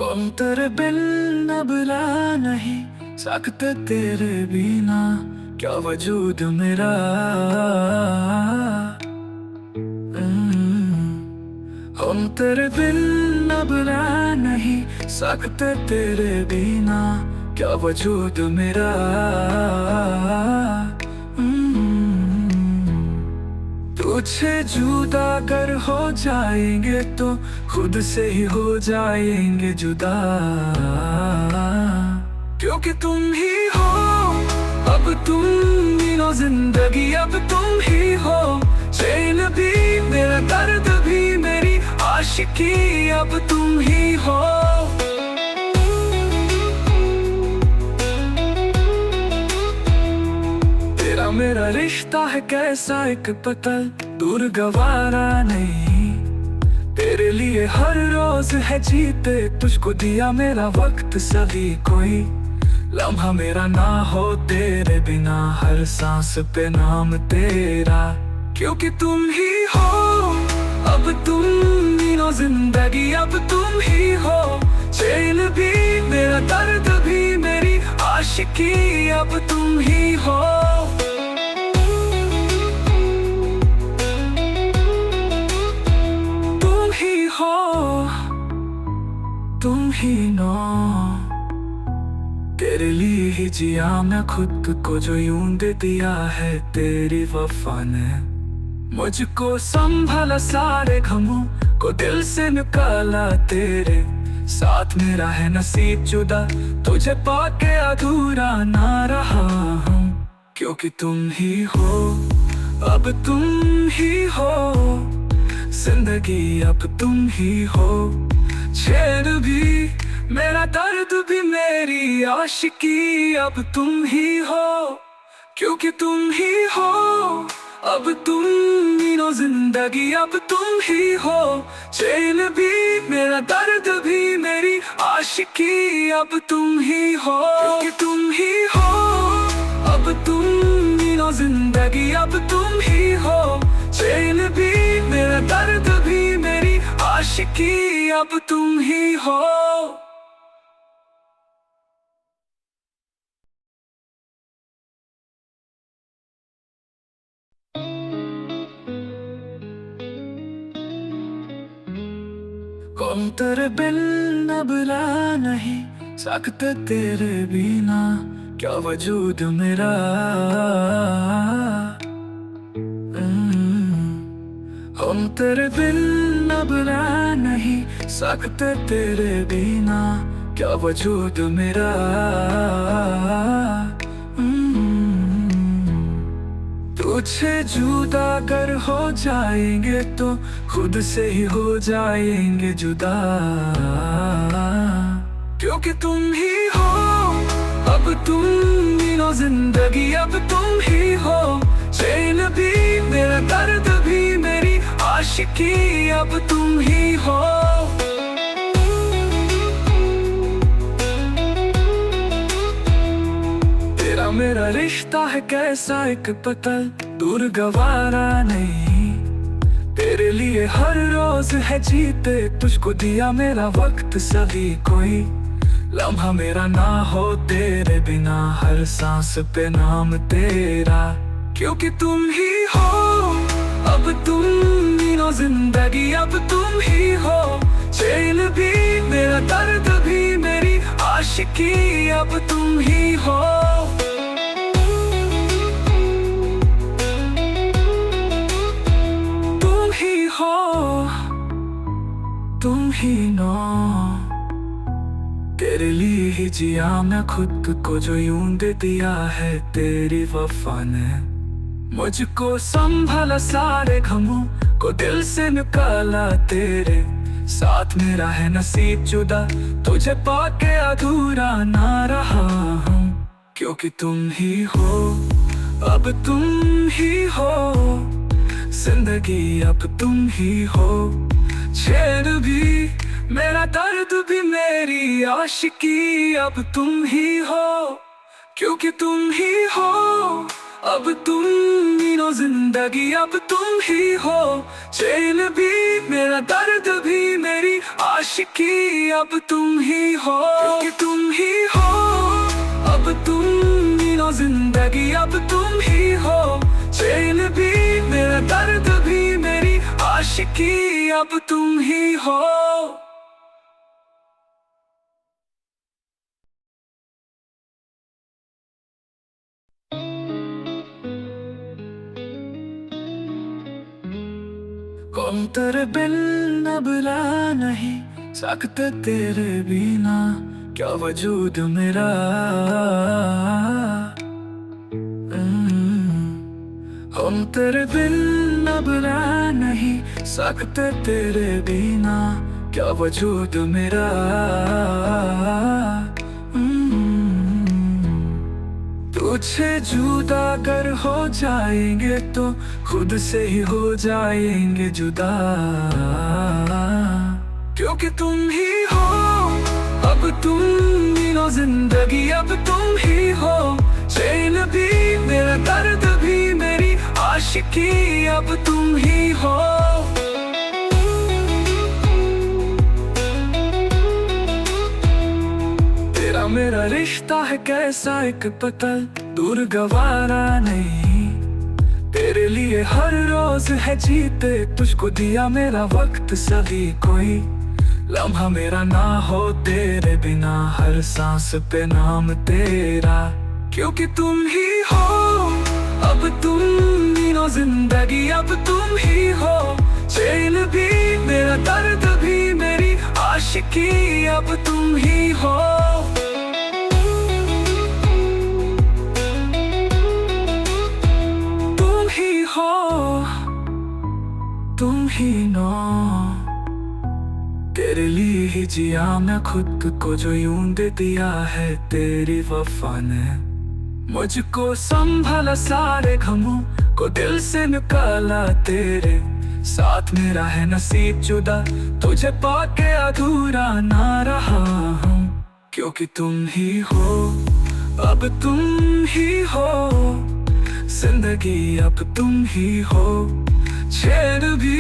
कौन तेरे बिन अब रहा नहीं सकते तेरे बिना क्या वजूद मेरा। हम तेरे बिन अब रह नहीं सकते तेरे बिना क्या वजूद मेरा। तुझसे जुदा अगर हो जाएंगे तो खुद से ही हो जाएंगे जुदा, क्योंकि तुम ही हो अब तुम मीनो जिंदगी अब तुम ही हो। चैन भी मेरा दर्द भी मेरी आशिकी अब तुम ही हो। तेरा मेरा रिश्ता है कैसा एक पतल दूर गवारा नहीं। तेरे लिए हर रोज है जीते तुझको दिया मेरा वक्त सभी कोई लम्हा मेरा ना हो तेरे बिना हर सांस पे नाम तेरा, क्योंकि तुम ही हो अब तुम मीनो जिंदगी अब तुम ही हो। चैन भी मेरा दर्द भी मेरी आशिकी अब तुम ही हो। तुम ही हो तुम ही नो, तेरे लिए ही जिया मैं खुद को जो यूं दे दिया है तेरी वफा ने। मुझको संभाला सारे गमों को दिल से निकाला तेरे साथ मेरा है नसीब जुदा तुझे पाके अधूरा ना रहा हूँ, क्योंकि तुम ही हो अब तुम ही हो। जिंदगी अब तुम ही हो। चैन भी मेरा दर्द भी मेरी आशिकी अब तुम ही हो, क्योंकि तुम ही हो अब तुम मीनो जिंदगी अब तुम ही हो। चैन भी मेरा दर्द भी मेरी आशिकी अब तुम ही हो, क्योंकि तुम ही हो अब तुम मीनो जिंदगी अब तुम ही हो। चैन भी मेरा दर्द भी मेरी आशिकी अब तुम ही हो। कौन तेरे बिन अब रह नहीं सकते तेरे बिना क्या वजूद मेरा। हम तेरे बिन अब रह नहीं सकते तेरे बिना क्या वजूद मेरा। तुझसे जुदा अगर हो जाएंगे तो खुद से ही हो जाएंगे जुदा, क्योंकि तुम ही हो अब तुम मीनो जिंदगी अब तुम ही हो। चैन भी मेरा दर्द भी मेरी आशिकी अब तुम ही हो। तेरा मेरा रिश्ता है कैसा एक पतल दूर गवारा नहीं। तेरे लिए हर रोज है जीते तुझको दिया मेरा वक्त सभी कोई लम्हा मेरा ना हो तेरे बिना हर सांस पे नाम तेरा, क्योंकि तुम ही हो अब तुम मीनो जिंदगी अब तुम ही हो। चैन भी मेरा दर्द भी मेरी आशिकी अब तुम ही हो। तुम ही हो तुम ही नो, तेरे लिए ही जिया मैं खुद को जो यूं दे दिया है तेरी वफा ने। मुझको संभाला सारे गमों को दिल से निकाला तेरे साथ मेरा है नसीब जुदा तुझे पाके अधूरा ना रहा हूँ, क्योंकि तुम ही हो अब तुम ही हो। जिंदगी अब तुम ही हो। चैन भी मेरा दर्द भी मेरी आशिकी अब तुम ही हो, क्योंकि तुम ही हो अब तुम मीनो जिंदगी अब तुम ही हो। चैन भी मेरा दर्द भी मेरी आशिकी आशिकी अब तुम ही हो, क्योंकि तुम ही हो। अब तुम मीनो जिंदगी अब तुम ही हो, चैन भी मेरा दर्द भी मेरी आशिकी अब तुम ही हो। कौन तेरे बिन अब रह नहीं सकते, तेरे बिना क्या वजूद मेरा। हम तेरे बिन अब रह नहीं सकते, तेरे बिना क्या वजूद मेरा। तुझसे जुदा अगर हो जाएंगे तो खुद से ही हो जाएंगे जुदा, क्योंकि तुम ही हो। अब तुम मीनो जिंदगी अब तुम ही हो, चैन भी मेरा दर्द भी मेरी आशिकी अब तुम ही हो। तेरा मेरा रिश्ता है कैसा एक पतल, दूर गवारा नहीं। तेरे लिए हर रोज है जीते, तुझको दिया मेरा वक्त सभी कोई लम्हा मेरा ना हो तेरे बिना, हर सांस पे नाम तेरा, क्योंकि तुम ही हो। अब तुम मीनो जिंदगी अब तुम ही हो, चैन भी मेरा दर्द भी मेरी आशिकी अब तुम ही हो। तुम ही हो, तुम ही नो, तेरे लिए ही जिया मैं खुद को जो यूं दे दिया है तेरी वफा ने। मुझको संभाला सारे गमों को दिल से निकाला तेरे साथ, मेरा है नसीब जुदा तुझे पाके अधूरा ना रहा हूँ, क्योंकि तुम ही हो। अब तुम ही हो जिंदगी अब तुम ही हो, चैन भी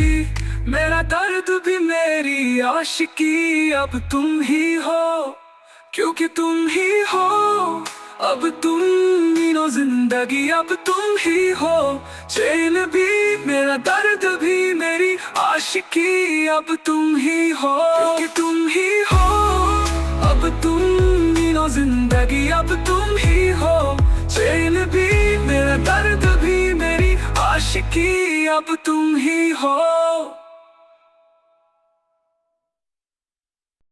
मेरा दर्द भी मेरी आशिकी अब तुम ही हो, क्योंकि तुम ही हो। अब तुम मीनो जिंदगी अब तुम ही हो, चैन भी मेरा दर्द भी मेरी आशिकी अब तुम ही हो, क्योंकि तुम ही हो। अब तुम मीनो जिंदगी अब तुम ही हो, चैन भी मेरा दर्द भी मेरी आशिकी अब तुम ही हो।